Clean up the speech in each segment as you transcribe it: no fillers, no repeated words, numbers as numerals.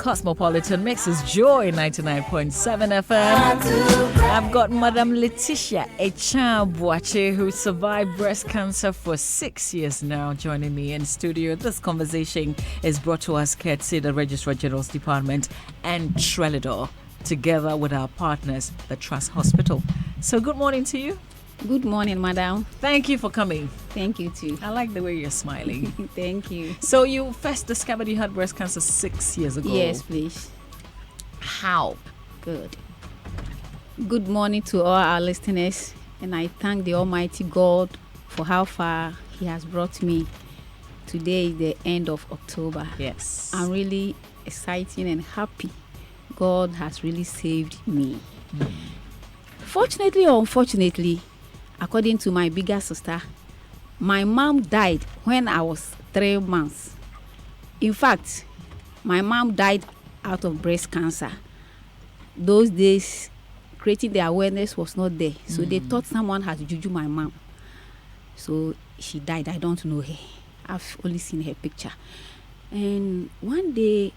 Cosmopolitan Mix is Joy 99.7 FM. I've got Madam Leticia Echan-Boache, who survived breast cancer for 6 years now, joining me in studio. This conversation is brought to us courtesy the Registrar General's Department and Trelidor, together with our partners, the Trust Hospital. So good morning to you. Good morning, madam. Thank you for coming. Thank you too. I like the way you're smiling. Thank you. So you first discovered you had breast cancer 6 years ago. Yes, please. How? Good. Good morning to all our listeners, and I thank the Almighty God for how far He has brought me. Today is the end of October. Yes. I'm really excited and happy. God has really saved me. Fortunately or unfortunately, according to my bigger sister, my mom died when I was 3 months. In fact, my mom died out of breast cancer. Those days, creating the awareness was not there. So they thought someone had juju my mom. So she died. I don't know her. I've only seen her picture. And one day,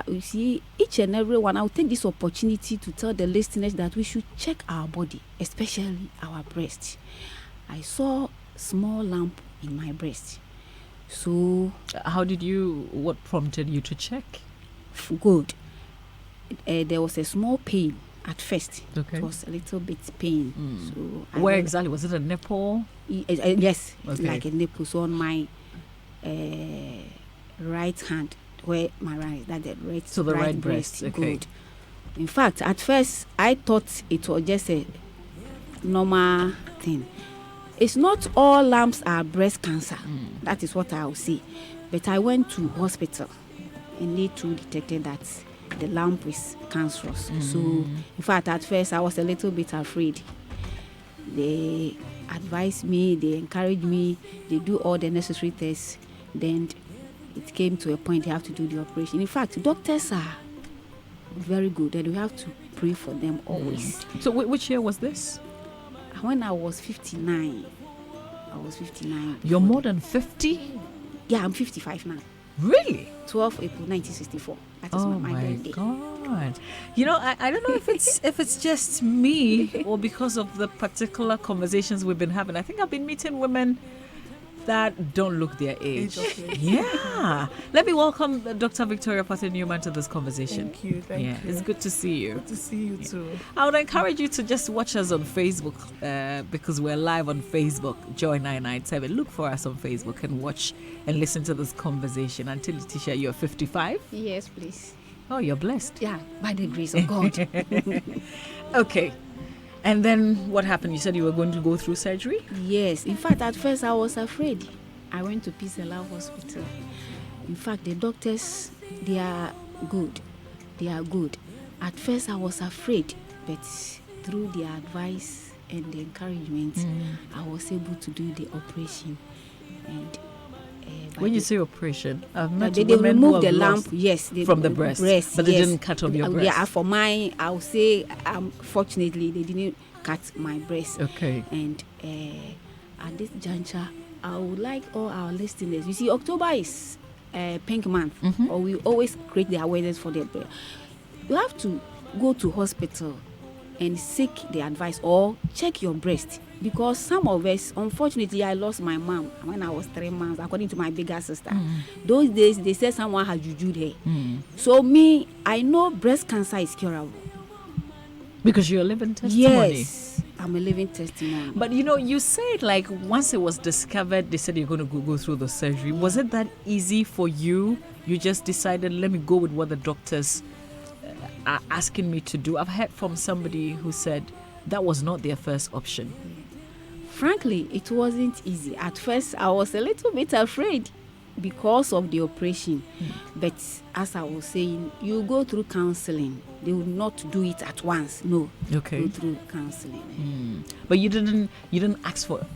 you see, each and every one, I'll take this opportunity to tell the listeners that we should check our body, especially our breast. I saw small lump in my breast. So what prompted you to check? Good. There was a small pain at first. Okay. It was a little bit pain. So where exactly? Was it a nipple? Yes, okay. Like a nipple. So on my right hand, where my right, that the right, so the right breast. Okay. Good. In fact, at first I thought it was just a normal thing. It's not all lumps are breast cancer. That is what I will say. But I went to hospital and they too detected that the lump is cancerous. So in fact, at first I was a little bit afraid. They advised me, they encouraged me, they do all the necessary tests. Then it came to a point they have to do the operation. In fact, doctors are very good and we have to pray for them always. So which year was this? When I was 59. You're more than 50? Yeah, I'm 55 now. Really? 12 April 1964. That is my birthday. God. You know, I don't know if it's just me or because of the particular conversations we've been having. I think I've been meeting women that don't look their age. Yeah. Let me welcome Dr. Victoria Pater-Newman to this conversation. Thank you. It's good to see you. Good to see you too. I would encourage you to just watch us on Facebook because we're live on Facebook, Joy 997. Look for us on Facebook and watch and listen to this conversation. Until Leticia, you're 55? Yes, please. Oh, you're blessed. Yeah, by the grace of God. Okay. And then what happened? You said you were going to go through surgery? Yes. In fact, at first I was afraid. I went to Peace and Love Hospital. In fact, the doctors, they are good. At first I was afraid, but through their advice and the encouragement, I was able to do the operation. And when you say operation, I've met they women remove who the have lump, lost yes, from the breast, but they didn't cut off your breast. Yeah, for mine, I would say, fortunately, they didn't cut my breast. Okay. And at this juncture, I would like all our listeners. You see, October is Pink Month, or we always create the awareness for the breast. You have to go to hospital and seek the advice or check your breast. Because some of us, unfortunately, I lost my mom when I was 3 months, according to my bigger sister. Those days, they said someone had jujued her. So me, I know breast cancer is curable. Because you're a living testimony. Yes, I'm a living testimony. But you know, you said like once it was discovered, they said you're going to go through the surgery. Was it that easy for you? You just decided, let me go with what the doctors are asking me to do. I've heard from somebody who said that was not their first option. Frankly, it wasn't easy. At first, I was a little bit afraid because of the operation. But as I was saying, you go through counseling. They will not do it at once. No. Okay. Go through counseling. But you didn't ask for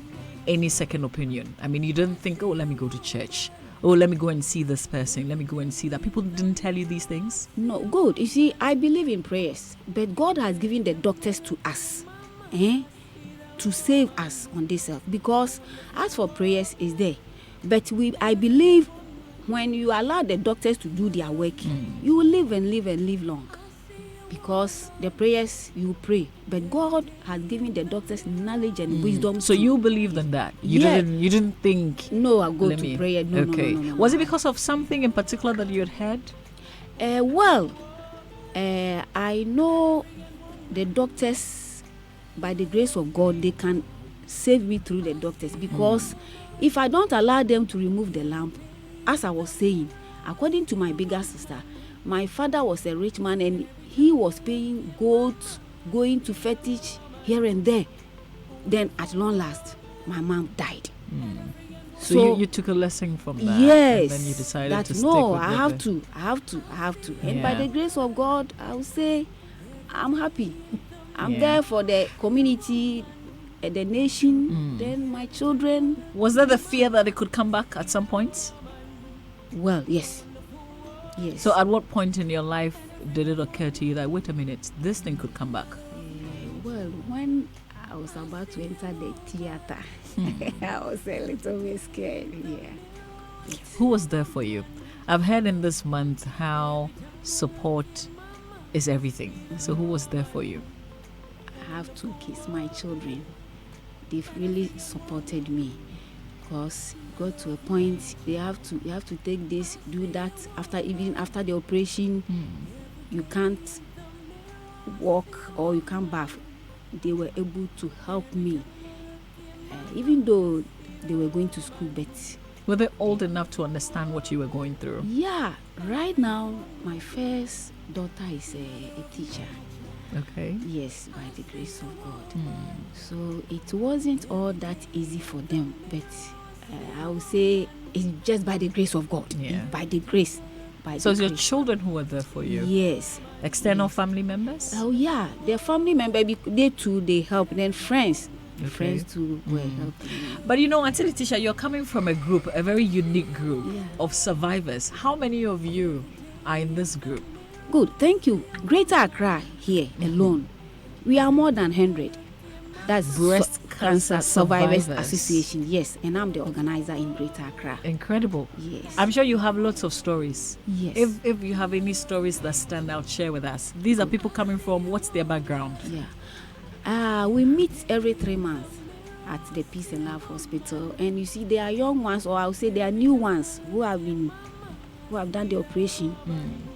any second opinion. I mean, you didn't think, oh, let me go to church. Oh, let me go and see this person. Let me go and see that. People didn't tell you these things? No, good. You see, I believe in prayers. But God has given the doctors to us. To save us on this earth. Because as for prayers is there. But I believe when you allow the doctors to do their work, you will live and live and live long. Because the prayers you pray, but God has given the doctors knowledge and wisdom. So you believed in that? You didn't think? No, I go to prayer. No, okay. no. Was it because of something in particular that you had heard? I know the doctors, by the grace of God, they can save me through the doctors, because if I don't allow them to remove the lamp, as I was saying, according to my bigger sister, my father was a rich man and he was paying gold, going to fetish here and there. Then at long last, my mom died. So you took a lesson from that. Yes. And then you decided that to stick no, with I have to. And by the grace of God, I will say I'm happy. I'm there for the community, the nation, then my children. Was there the fear that it could come back at some point? Well, yes. So at what point in your life did it occur to you that, wait a minute, this thing could come back? Well, when I was about to enter the theater, I was a little bit scared. Yeah. Who was there for you? I've heard in this month how support is everything. So who was there for you? I have 2 kids, my children. They've really supported me, because got to a point you have to take this, do that. Even after the operation, you can't walk or you can't bath. They were able to help me, even though they were going to school. But were they old enough to understand what you were going through? Yeah. Right now, my first daughter is a teacher. Okay. Yes, by the grace of God. So it wasn't all that easy for them, but I would say it's just by the grace of God. Yeah. By the grace. So it's your children who were there for you? Yes. External family members? Oh yeah, their family member. They too, they help. Then friends. Okay. Friends too were helping. But Auntie Leticia, you're coming from a group, a very unique group of survivors. How many of you are in this group? Good, thank you. Greater Accra here alone, we are more than 100. That's Breast Cancer Survivors Association. Yes, and I'm the organizer in Greater Accra. Incredible. Yes. I'm sure you have lots of stories. Yes. If you have any stories that stand out, share with us. These are people coming from, what's their background? Yeah. We meet every 3 months at the Peace and Love Hospital, and you see there are young ones, or I would say there are new ones who have done the operation.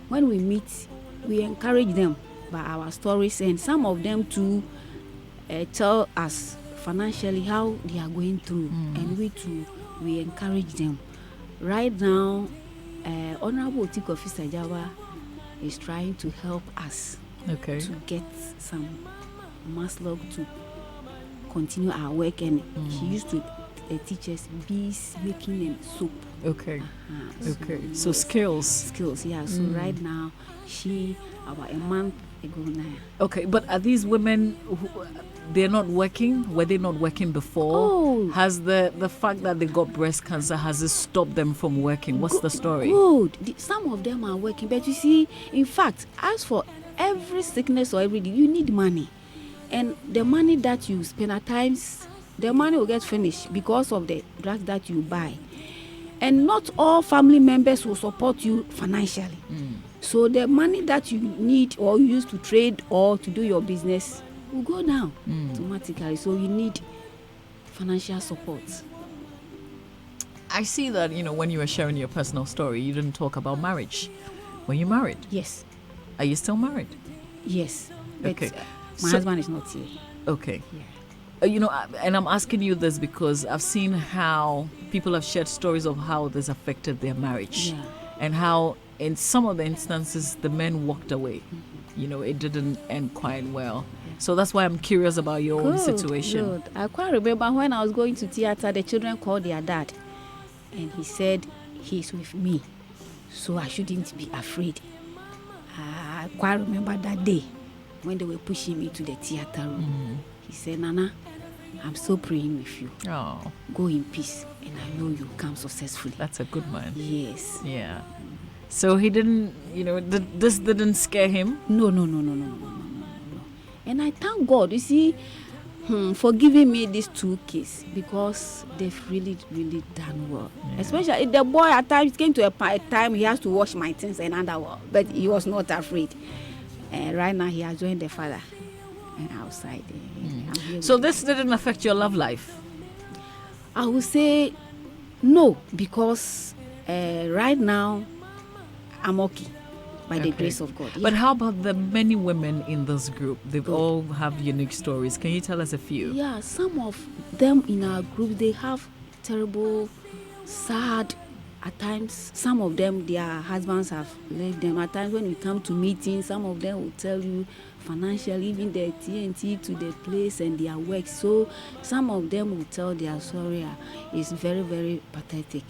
When we meet, we encourage them by our stories, and some of them too tell us financially how they are going through, and we encourage them. Right now, Honorable Otik Officer Java is trying to help us to get some maslog to continue our work, and he used to teach us bees making and soap. So skills, yeah. So right now, about a month ago now. But are these women they're not working? Were they not working before? Has the fact that they got breast cancer, has it stopped them from working? What's the story? Good. Some of them are working, but you see, in fact, as for every sickness or everything, you need money, and the money that you spend at times, the money will get finished because of the drugs that you buy, and not all family members will support you financially. So the money that you need or you use to trade or to do your business will go down automatically. So you need financial support. I see that, when you were sharing your personal story, you didn't talk about marriage. Were you married? Yes. Are you still married? Yes. But my husband is not here. Okay. Yeah. And I'm asking you this because I've seen how people have shared stories of how this affected their marriage, and how in some of the instances the men walked away. It didn't end quite well. So that's why I'm curious about your own situation. Good. I quite remember when I was going to theater, the children called their dad, and he said he's with me, so I shouldn't be afraid. I quite remember that day when they were pushing me to the theater room. He said, Nana, I'm still praying with you. Oh. Go in peace, and I know you'll come successfully. That's a good man. Yes. Yeah. So he didn't, this didn't scare him? No. And I thank God. You see, for giving me these 2 kids, because they've really, really done well. Yeah. Especially the boy, at times came to a time he has to wash my things and underwear, but he was not afraid. And right now he has joined the father and outside. I'm here So with this didn't affect your love life? I would say no, because right now I'm okay by the grace of God. But how about the many women in this group? They all have unique stories. Can you tell us a few? Yeah, some of them in our group, they have terrible, sad, at times. Some of them, their husbands have left them. At times when we come to meetings, some of them will tell you financially, even the TNT to the place and their work. So some of them will tell their story. It's very, very pathetic.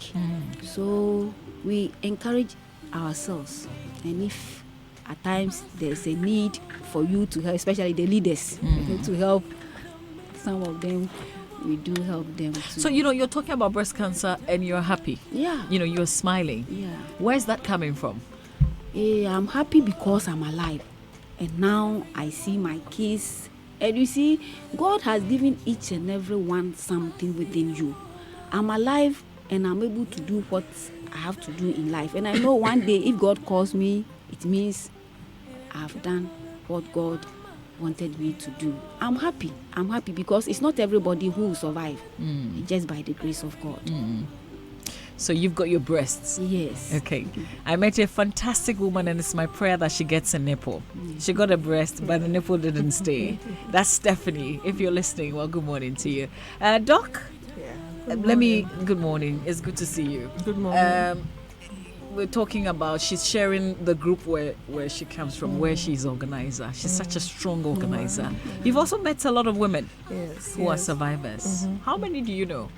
So we encourage ourselves, and if at times there's a need for you to help, especially the leaders, to help some of them, we do help them too. So you're talking about breast cancer and you're happy. Yeah. You're smiling. Yeah. Where's that coming from? I'm happy because I'm alive, and now I see my kids. And you see, God has given each and every one something within you. I'm alive and I'm able to do what I have to do in life. And I know one day if God calls me, it means I've done what God wanted me to do. I'm happy because it's not everybody who will survive. Just by the grace of God. So you've got your breasts. Yes. Okay. I met a fantastic woman, and it's my prayer that she gets a nipple. She got a breast, but the nipple didn't stay. That's Stephanie. If you're listening, well, good morning to you. Doc? Yeah. Good morning. It's good to see you. Good morning. We're talking about, she's sharing the group where she comes from, where she's organizer. She's such a strong organizer. You've also met a lot of women who are survivors. How many do you know?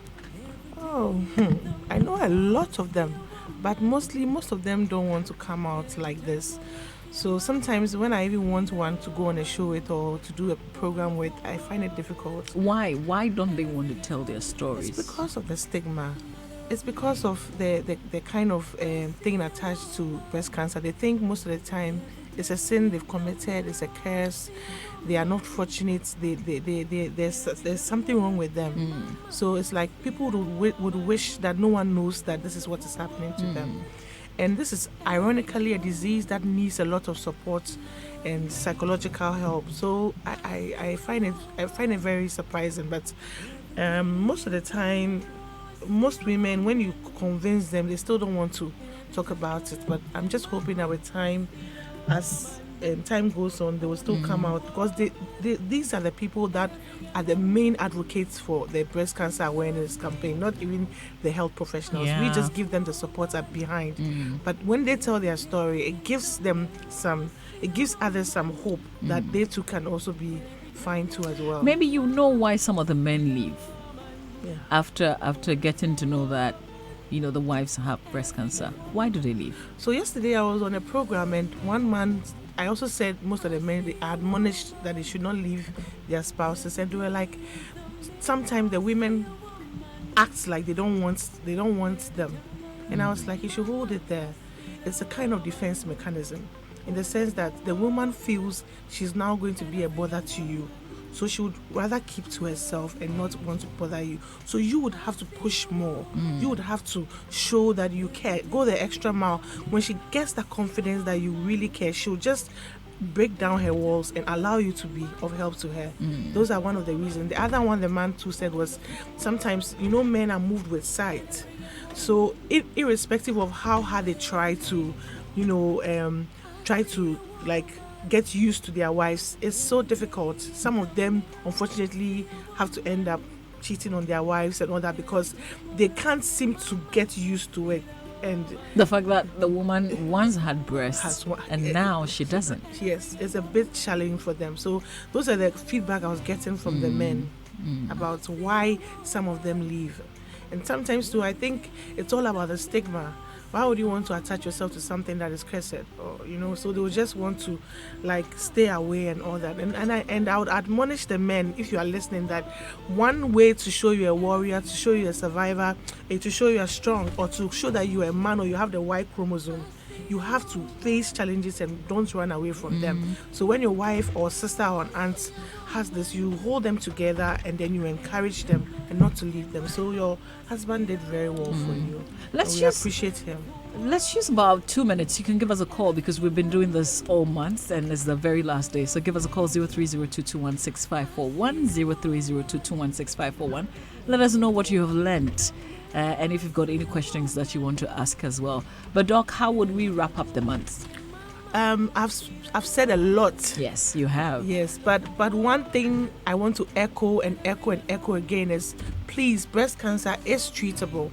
I know a lot of them, but most of them don't want to come out like this. So sometimes when I even want one to go on a show with or to do a program with, I find it difficult. Why? Why don't they want to tell their stories? It's because of the stigma. It's because of the kind of thing attached to breast cancer. They think most of the time it's a sin they've committed, it's a curse, they are not fortunate, there's something wrong with them. So it's like people would wish that no one knows that this is what is happening to them. And this is ironically a disease that needs a lot of support and psychological help. So I find it very surprising. But most of the time, most women, when you convince them, they still don't want to talk about it. But I'm just hoping that with time, as time goes on, they will still come out, because these are the people that are the main advocates for the breast cancer awareness campaign, not even the health professionals. Yeah. We just give them the support up behind. But when they tell their story, it gives others some hope that they too can also be fine too as well. Maybe you know why some of the men leave. Yeah. After getting to know that, the wives have breast cancer. Why do they leave? So yesterday I was on a program, and one man, I also said most of the men, they admonished that they should not leave their spouses, and they were like, sometimes the women act like they don't want them, and I was like, you should hold it there. It's a kind of defense mechanism, in the sense that the woman feels she's now going to be a bother to you. So she would rather keep to herself and not want to bother you. So you would have to push more. You would have to show that you care. Go the extra mile. When she gets that confidence that you really care, she'll just break down her walls and allow you to be of help to her. Those are one of the reasons. The other one the man too said was, sometimes, men are moved with sight. So irrespective of how hard they try to, get used to their wives, it's so difficult. Some of them unfortunately have to end up cheating on their wives and all that, because they can't seem to get used to it. And the fact that the woman once had breasts and now she doesn't. Yes, it's a bit challenging for them. So those are the feedback I was getting from the men about why some of them leave. And sometimes too, I think it's all about the stigma. Why would you want to attach yourself to something that is cursed? Or, so they would just want to stay away and all that. And I would admonish the men, if you are listening, that one way to show you're a warrior, to show you're a survivor, to show you're strong, or to show that you're a man or you have the Y chromosome, you have to face challenges and don't run away from them. So when your wife or sister or an aunt has this, you hold them together and then you encourage them and not to leave them. So your husband did very well for you. We appreciate him. Let's use about 2 minutes. You can give us a call because we've been doing this all month and it's the very last day. So give us a call 0302216541, 0302216541. Let us know what you have learnt and if you've got any questions that you want to ask as well. But Doc, how would we wrap up the month? I've said a lot. Yes, you have. Yes, but one thing I want to echo again is, please, breast cancer is treatable.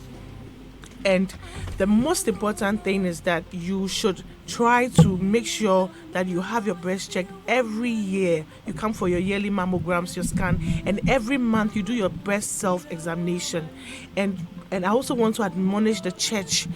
And the most important thing is that you should try to make sure that you have your breast checked every year. You come for your yearly mammograms, your scan, and every month you do your breast self-examination. And I also want to admonish the church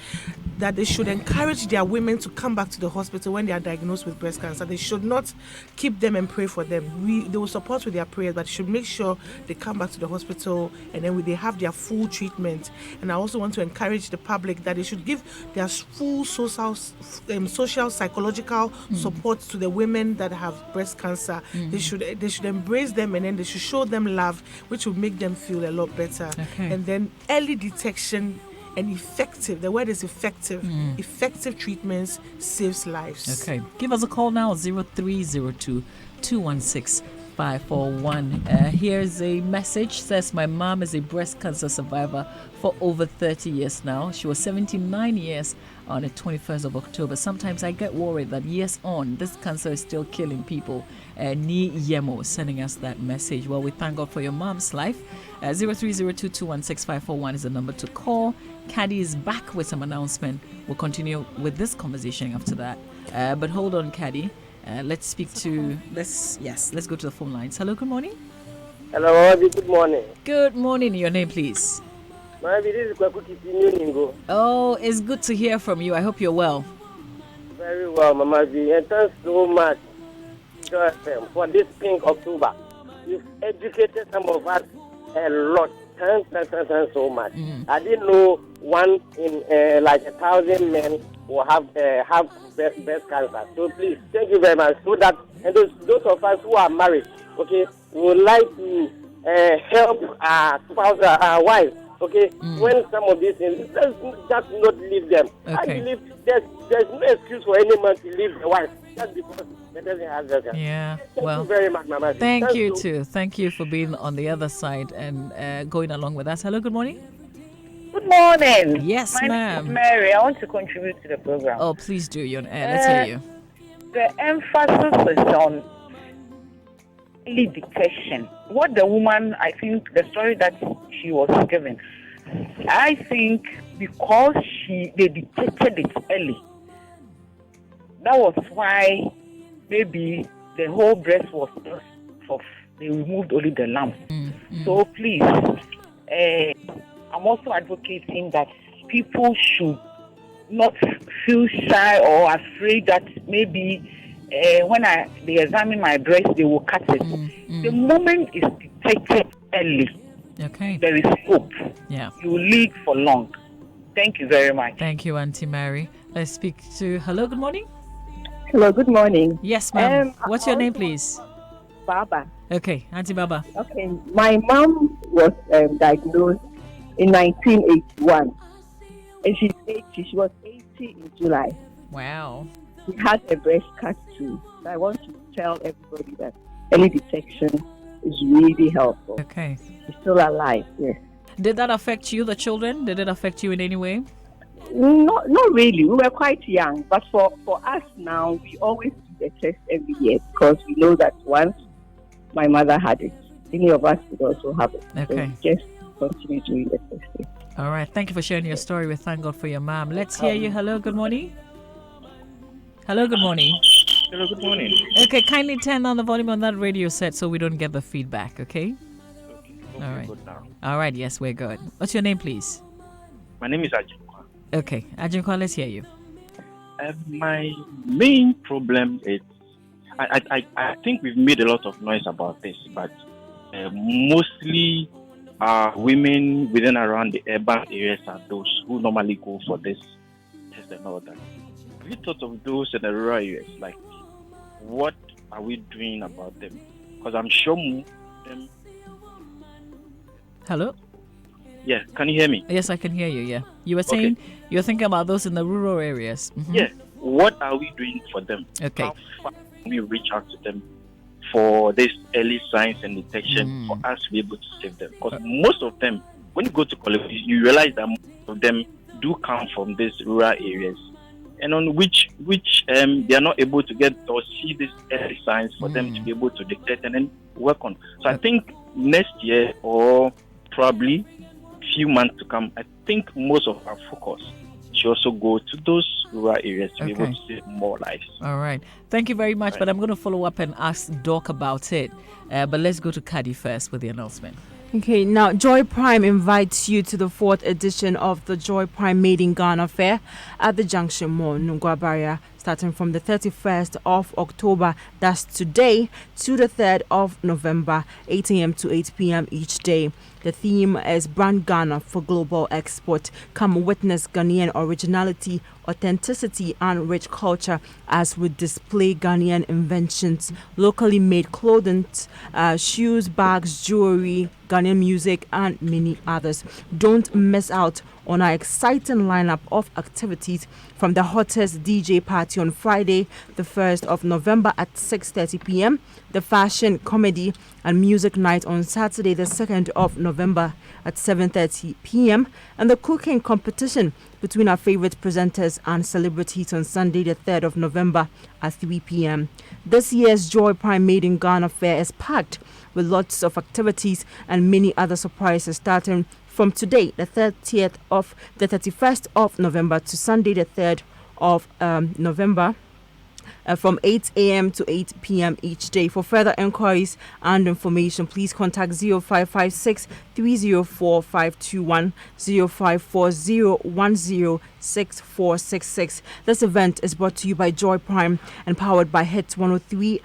that they should encourage their women to come back to the hospital when they are diagnosed with breast cancer. They should not keep them and pray for them. They will support with their prayers, but should make sure they come back to the hospital and then they have their full treatment. And I also want to encourage the public that they should give their full social, psychological support to the women that have breast cancer. They should embrace them and then they should show them love, which will make them feel a lot better. Okay. And then early detection and effective, the word is effective, effective treatments saves lives. Okay. Give us a call now, 0302 216 541. Here's a message. Says, my mom is a breast cancer survivor for over 30 years now. She was 79 years on the 21st of October. Sometimes I get worried that years on, this cancer is still killing people. Ni Yemo sending us that message. Well, we thank God for your mom's life. 0302216541 is the number to call. Caddy is back with some announcement. We'll continue with this conversation after that. But hold on, Caddy. Let's go to the phone lines. Hello, good morning. Hello, Mabi, good morning. Good morning. Your name, please. Mabi, this is Kwakuki Ningo. Oh, it's good to hear from you. I hope you're well. Very well, Mama B. And thanks so much for this pink October. You've educated some of us a lot. Thanks so much. I didn't know one in like 1,000 men will have breast cancer. So please, thank you very much. So that, and those of us who are married, okay, would like to help our spouse, our wife, okay, when some of these things, let's just not leave them. Okay. I believe there's no excuse for any man to leave the wife just because they doesn't have that. Yeah, Thank you very much, Mama. Thank you too. Thank you for being on the other side and going along with us. Hello, good morning. Good morning. Yes, My ma'am. name is Mary. I want to contribute to the program. Oh, please do. You're on air. Let's hear you. The emphasis is on early detection. What the woman, I think, the story that she was given, I think because they detected it early, that was why maybe the whole breast was just off. They removed only the lump. So please, I'm also advocating that people should not feel shy or afraid that maybe when they examine my breast, they will cut it. The moment it's detected early, okay, there is hope. Yeah. You will live for long. Thank you very much. Thank you, Auntie Mary. Let's speak to... Hello, good morning. Hello, good morning. Yes, ma'am. What's your name, please? Baba. Okay, Auntie Baba. Okay, my mom was diagnosed in 1981, and she's 80. She was 80 in July. Wow. She had a breast cut too. So I want to tell everybody that early detection is really helpful. Okay. She's still alive, yes. Did that affect you, the children? Did it affect you in any way? Not really. We were quite young, but for us now, we always do the test every year because we know that once my mother had it, any of us would also have it. Okay. So just continue doing the testing. All right. Thank you for sharing your story. We thank God for your mom. Let's hear you. Hello, good morning. Hello, good morning. Hello, good morning. Okay, kindly turn down the volume on that radio set so we don't get the feedback, okay? Okay, all right. good now. All right, yes, we're good. What's your name, please? My name is Ajinkwa. Okay, Ajinkwa, let's hear you. My main problem is, I think we've made a lot of noise about this, but mostly women within around the urban areas are those who normally go for this test and all that. you thought of those in the rural areas? Like, what are we doing about them? Because I'm sure them. Hello? Yeah, can you hear me? Yes, I can hear you. Yeah. You were saying you're thinking about those in the rural areas. Mm-hmm. Yeah. What are we doing for them? Okay. How far can we reach out to them for this early signs and detection for us to be able to save them? Because most of them, when you go to college, you realize that most of them do come from these rural areas, and on which they are not able to get or see these early signs for them to be able to detect and then work on. So I think next year or probably few months to come, I think most of our focus should also go to those rural areas to be able to save more lives. All right. Thank you very much. Right. But I'm going to follow up and ask Doc about it. But let's go to Kadi first with the announcement. Okay, now Joy Prime invites you to the 4th edition of the Joy Prime Made in Ghana Fair at the Junction Mall, Nungwabaria, starting from the 31st of October, that's today, to the 3rd of November, 8 a.m. to 8 p.m. each day. The theme is Brand Ghana for Global Export. Come witness Ghanaian originality, authenticity, and rich culture as we display Ghanaian inventions, locally made clothing, shoes, bags, jewelry, Ghanaian music, and many others. Don't miss out on our exciting lineup of activities, from the hottest DJ party on Friday, the 1st of November at 6:30 p.m., the fashion, comedy, and music night on Saturday, the 2nd of November at 7:30 p.m., and the cooking competition between our favorite presenters and celebrities on Sunday, the 3rd of November at 3 p.m. This year's Joy Prime Made in Ghana Fair is packed with lots of activities and many other surprises, starting from today, the 31st of November, to Sunday, the 3rd of November, from 8 a.m. to 8 p.m. each day. For further inquiries and information, please contact 0556 304 521 0540 106466. This event is brought to you by Joy Prime and powered by Hits 103.9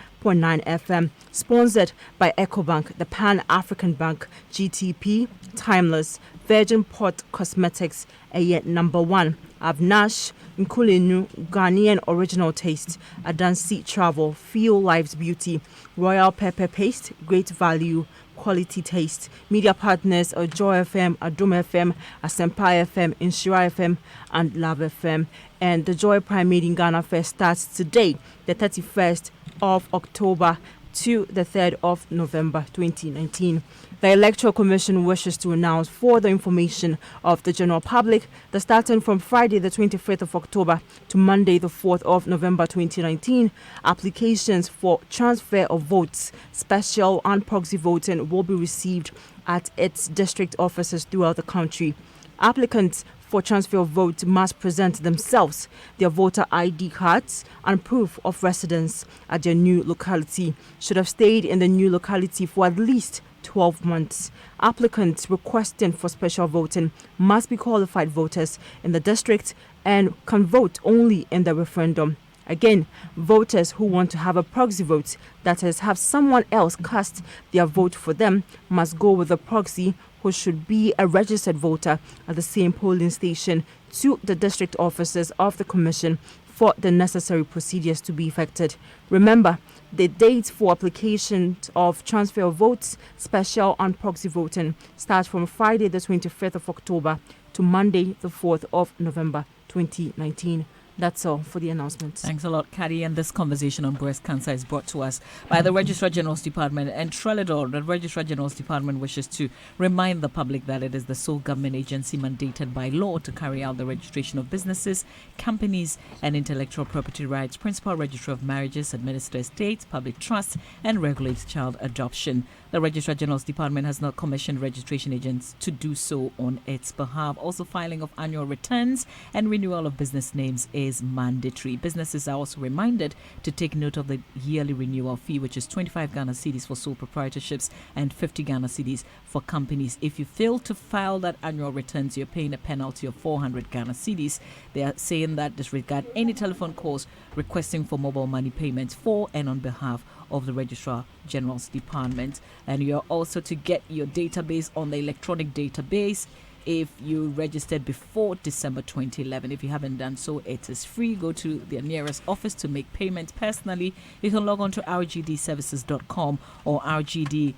FM. Sponsored by EcoBank, the Pan-African Bank, GTP, Timeless, Virgin Port Cosmetics, number 1, Avnash, Nkulenu, Ghanaian Original Taste, Adansi Travel, Feel Life's Beauty, Royal Pepper Paste, Great Value, Quality Taste. Media partners are Joy FM, Adum FM, Asempa FM, Inshira FM, and Love FM. And the Joy Prime Made in Ghana Fair starts today, the 31st of October to the 3rd of November 2019. The Electoral Commission wishes to announce, for the information of the general public, that starting from Friday the 25th of October to Monday the 4th of November 2019, applications for transfer of votes, special and proxy voting will be received at its district offices throughout the country. Applicants for transfer of vote must present themselves, their voter ID cards, and proof of residence at their new locality, should have stayed in the new locality for at least 12 months. Applicants requesting for special voting must be qualified voters in the district and can vote only in the referendum. Again, voters who want to have a proxy vote, that is, have someone else cast their vote for them, must go with the proxy, who should be a registered voter at the same polling station, to the district offices of the Commission for the necessary procedures to be effected. Remember, the dates for application of transfer of votes, special and proxy voting start from Friday the 25th of October to Monday the 4th of November 2019. That's all for the announcements. Thanks a lot, Kadi. And this conversation on breast cancer is brought to us by the Registrar General's Department and Trelidor. The Registrar General's Department wishes to remind the public that it is the sole government agency mandated by law to carry out the registration of businesses, companies, and intellectual property rights. Principal Registrar of Marriages, administers estates, public trusts, and regulates child adoption. The Registrar General's Department has not commissioned registration agents to do so on its behalf. Also, filing of annual returns and renewal of business names is mandatory. Businesses are also reminded to take note of the yearly renewal fee, which is 25 Ghana cedis for sole proprietorships and 50 Ghana cedis for companies. If you fail to file that annual returns, you're paying a penalty of 400 Ghana cedis. They are saying that disregard any telephone calls requesting for mobile money payments for and on behalf of the Registrar General's Department. And you're also to get your database on the electronic database if you registered before December 2011. If you haven't done so, it is free. Go to their nearest office to make payment personally. You can log on to rgdservices.com or rgd.gov.gh.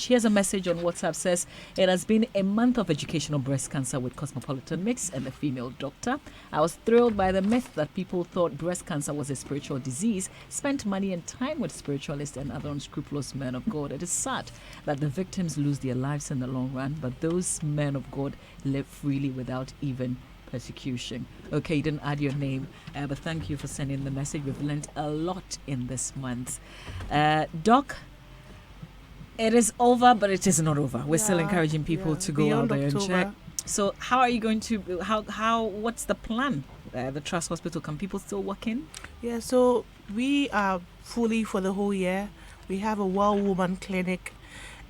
Here's a message on WhatsApp. Says, it has been a month of educational breast cancer with Cosmopolitan Mix and the female doctor. I was thrilled by the myth that people thought breast cancer was a spiritual disease, spent money and time with spiritualists and other unscrupulous men of God. It is sad that the victims lose their lives in the long run, but those men of God live freely without even persecution. Okay, you didn't add your name, but thank you for sending the message. We've learned a lot in this month. Doc, it is over, but it is not over. We're still encouraging people to go Beyond out there October. and check. So how are you going to, what's the plan? The Trust Hospital, can people still walk in? Yeah, so we are fully for the whole year. We have a Well Woman Clinic,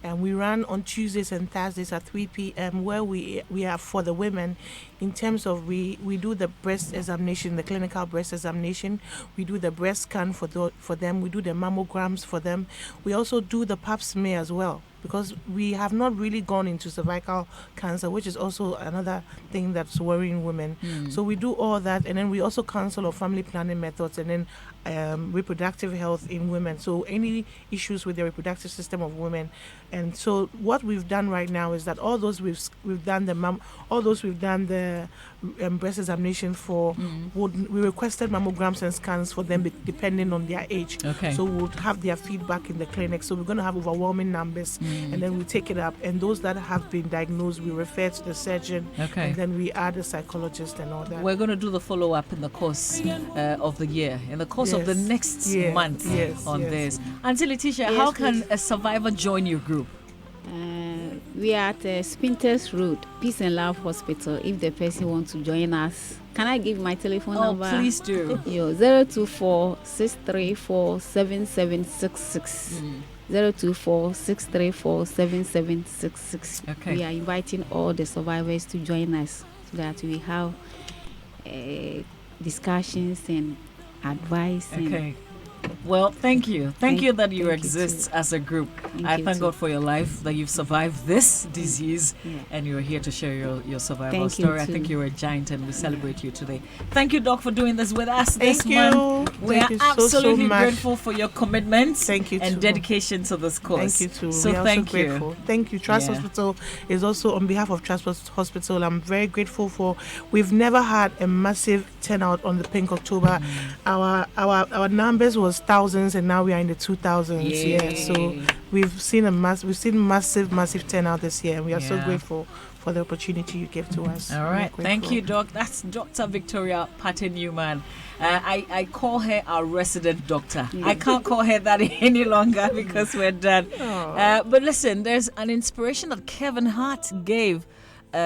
and we run on Tuesdays and Thursdays at 3 p.m. where we are for the women in terms of we do the breast examination, the clinical breast examination. We do the breast scan for them. We do the mammograms for them. We also do the pap smear as well, because we have not really gone into cervical cancer, which is also another thing that's worrying women. So we do all that, and then we also counsel on family planning methods, and then reproductive health in women. So any issues with the reproductive system of women. And so what we've done right now is that all those we've done the breast examination for, we requested mammograms and scans for them depending on their age. Okay. So we'll have their feedback in the clinic. So we're going to have overwhelming numbers, and then we take it up. And those that have been diagnosed, we refer to the surgeon, and then we add a psychologist and all that. We're going to do the follow-up in the course of the year, in the course of the next month on this. Auntie Leticia, how can a survivor join your group? We are at Spinters Road, Peace and Love Hospital. If the person wants to join us, can I give my telephone number? Oh, please do. 024-634-7766. 024-634-7766. Okay. We are inviting all the survivors to join us so that we have discussions and advice. Okay. Well, thank you. Thank you that you exist too. as a group. Thank I you thank too. God for your life, that you've survived this disease, and you're here to share your survival story. I think you're a giant, and we celebrate you today. Thank you, Doc, for doing this with us this month. We are absolutely grateful for your commitment and dedication to this cause. Thank you too. So we are thank also you. Grateful. Thank you. Trust Hospital is also on behalf of Trust Hospital. I'm very grateful for. We've never had a massive turnout on the Pink October. Our numbers was thousands, and now we are in the 2000s. Yeah, so we've seen massive turnout this year, and we are so grateful for the opportunity you gave to us. All right, thank you, Doc. That's Dr. Victoria Patton Newman. I call her our resident doctor. I can't call her that any longer because we're done. But listen, there's an inspiration that Kevin Hart gave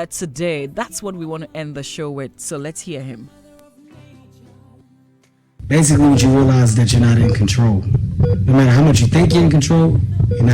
today. That's what we want to end the show with. So let's hear him. Basically, what you realize is that you're not in control. No matter how much you think you're in control, you're not.